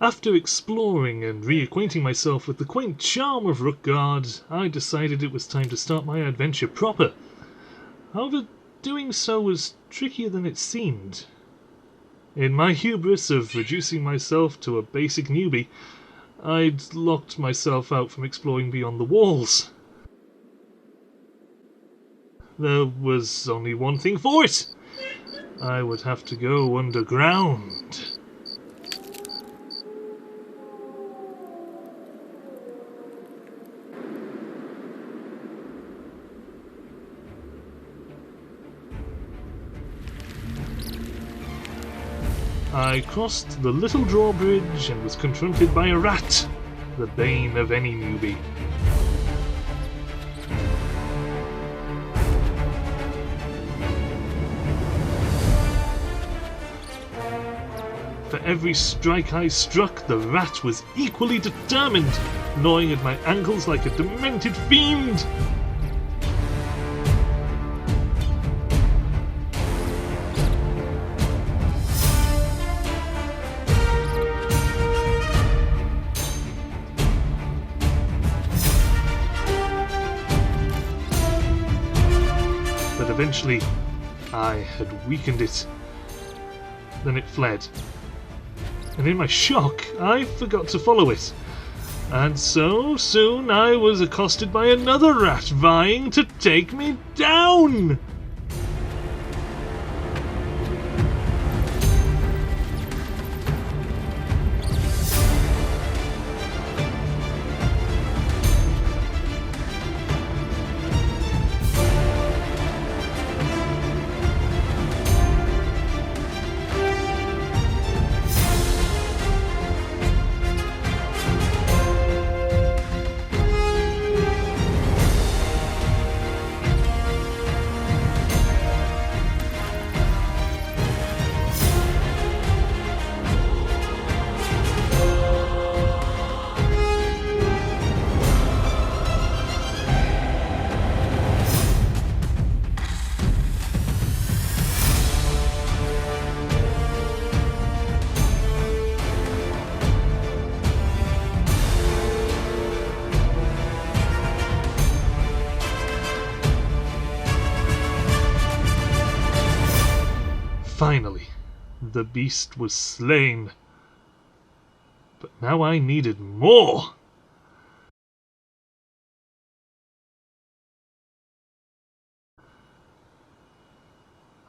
After exploring and reacquainting myself with the quaint charm of Rookgaard, I decided it was time to start my adventure proper. However, doing so was trickier than it seemed. In my hubris of reducing myself to a basic newbie, I'd locked myself out from exploring beyond the walls. There was only one thing for it. I would have to go underground. I crossed the little drawbridge and was confronted by a rat, the bane of any newbie. For every strike I struck, the rat was equally determined, gnawing at my ankles like a demented fiend. But eventually, I had weakened it. Then it fled. And in my shock, I forgot to follow it. And so soon I was accosted by another rat vying to take me down! Finally, the beast was slain. But now I needed more!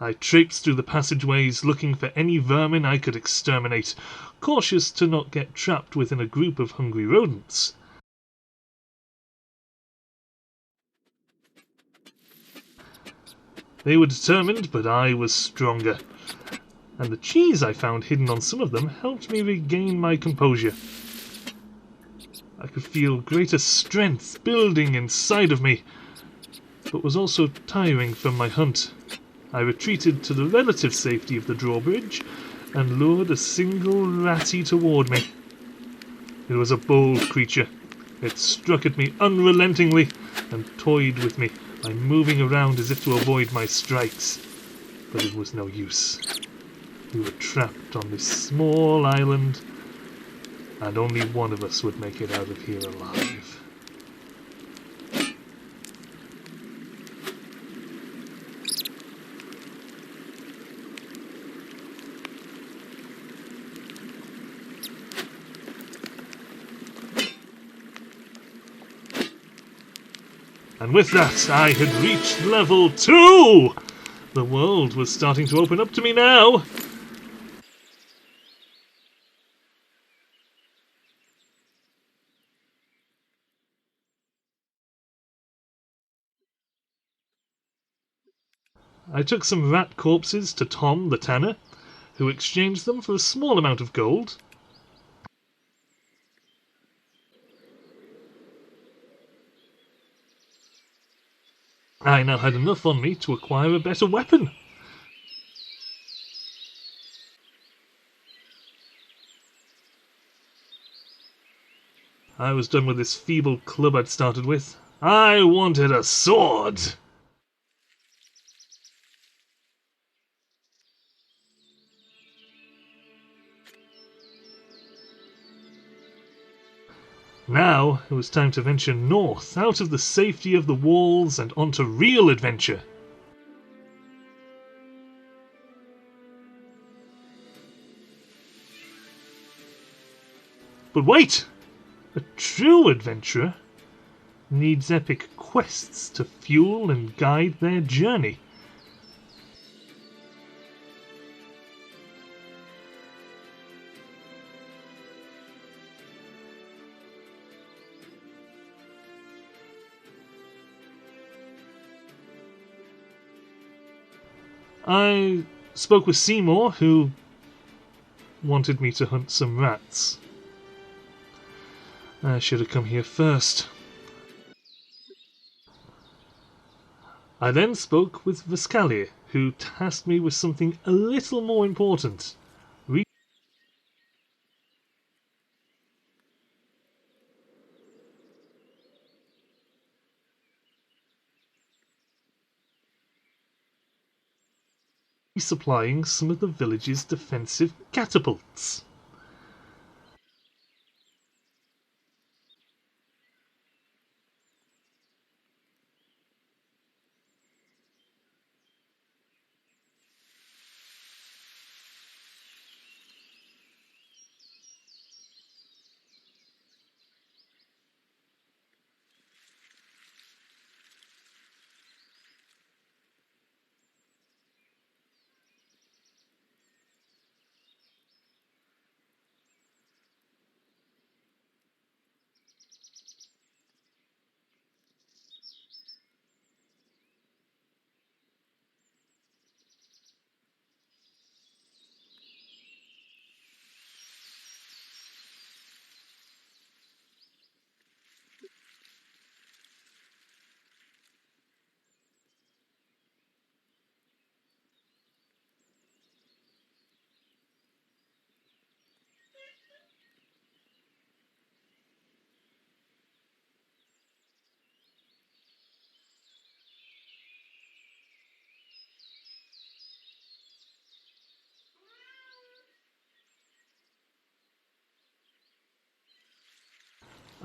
I traipsed through the passageways looking for any vermin I could exterminate, cautious to not get trapped within a group of hungry rodents. They were determined, but I was stronger. And the cheese I found hidden on some of them helped me regain my composure. I could feel greater strength building inside of me, but was also tiring from my hunt. I retreated to the relative safety of the drawbridge and lured a single ratty toward me. It was a bold creature. It struck at me unrelentingly and toyed with me by moving around as if to avoid my strikes. But it was no use. We were trapped on this small island, and only one of us would make it out of here alive. And with that, I had reached level 2! The world was starting to open up to me now! I took some rat corpses to Tom the tanner, who exchanged them for a small amount of gold. I now had enough on me to acquire a better weapon. I was done with this feeble club I'd started with. I wanted a sword! Now it was time to venture north, out of the safety of the walls and onto real adventure. But wait! A true adventurer needs epic quests to fuel and guide their journey. I spoke with Seymour, who wanted me to hunt some rats. I should have come here first. I then spoke with Vescalia, who tasked me with something a little more important. Resupplying some of the village's defensive catapults.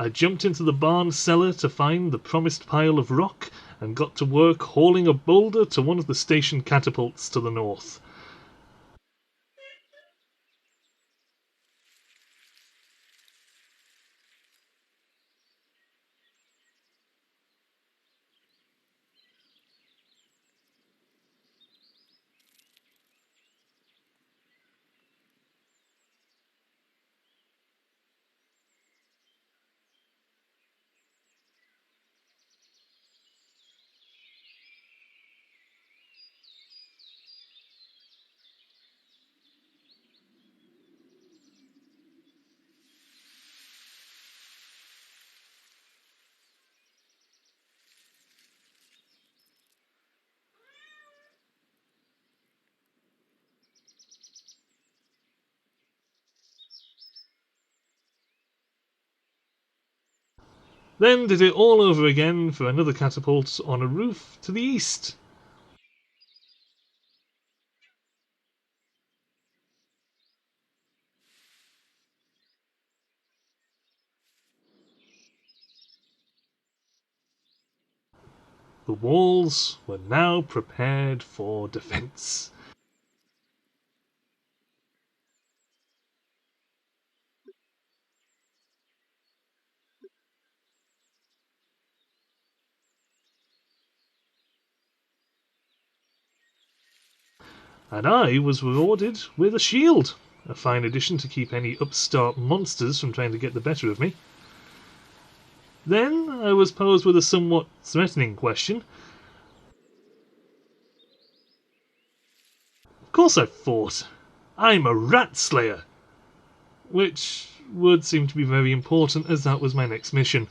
I jumped into the barn cellar to find the promised pile of rock and got to work hauling a boulder to one of the station catapults to the north. Then did it all over again for another catapult on a roof to the east. The walls were now prepared for defence. And I was rewarded with a shield, a fine addition to keep any upstart monsters from trying to get the better of me. Then I was posed with a somewhat threatening question. Of course I fought. I'm a rat slayer. Which would seem to be very important, as that was my next mission.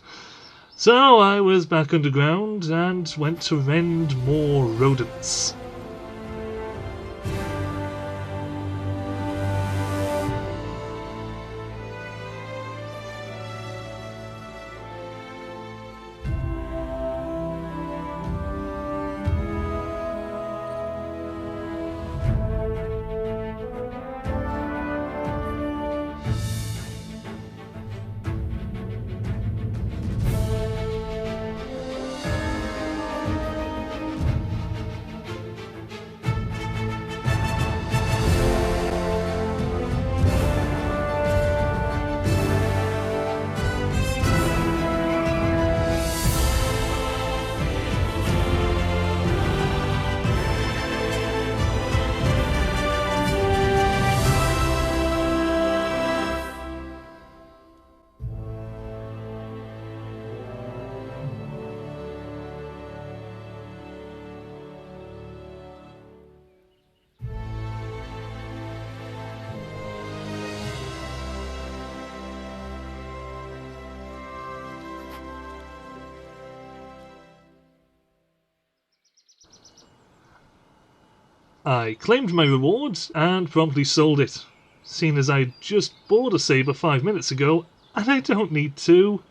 So I was back underground and went to rend more rodents. I claimed my reward and promptly sold it, seeing as I just bought a saber 5 minutes ago and I don't need two.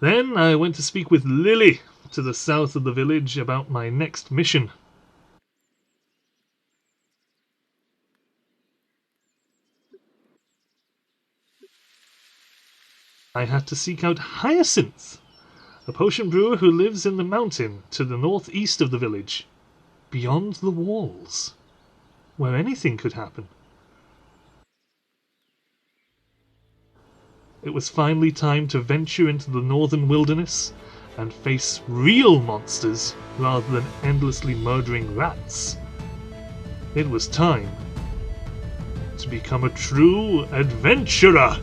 Then I went to speak with Lily to the south of the village about my next mission. I had to seek out Hyacinth, a potion brewer who lives in the mountain to the northeast of the village, beyond the walls, where anything could happen. It was finally time to venture into the northern wilderness and face real monsters rather than endlessly murdering rats. It was time to become a true adventurer.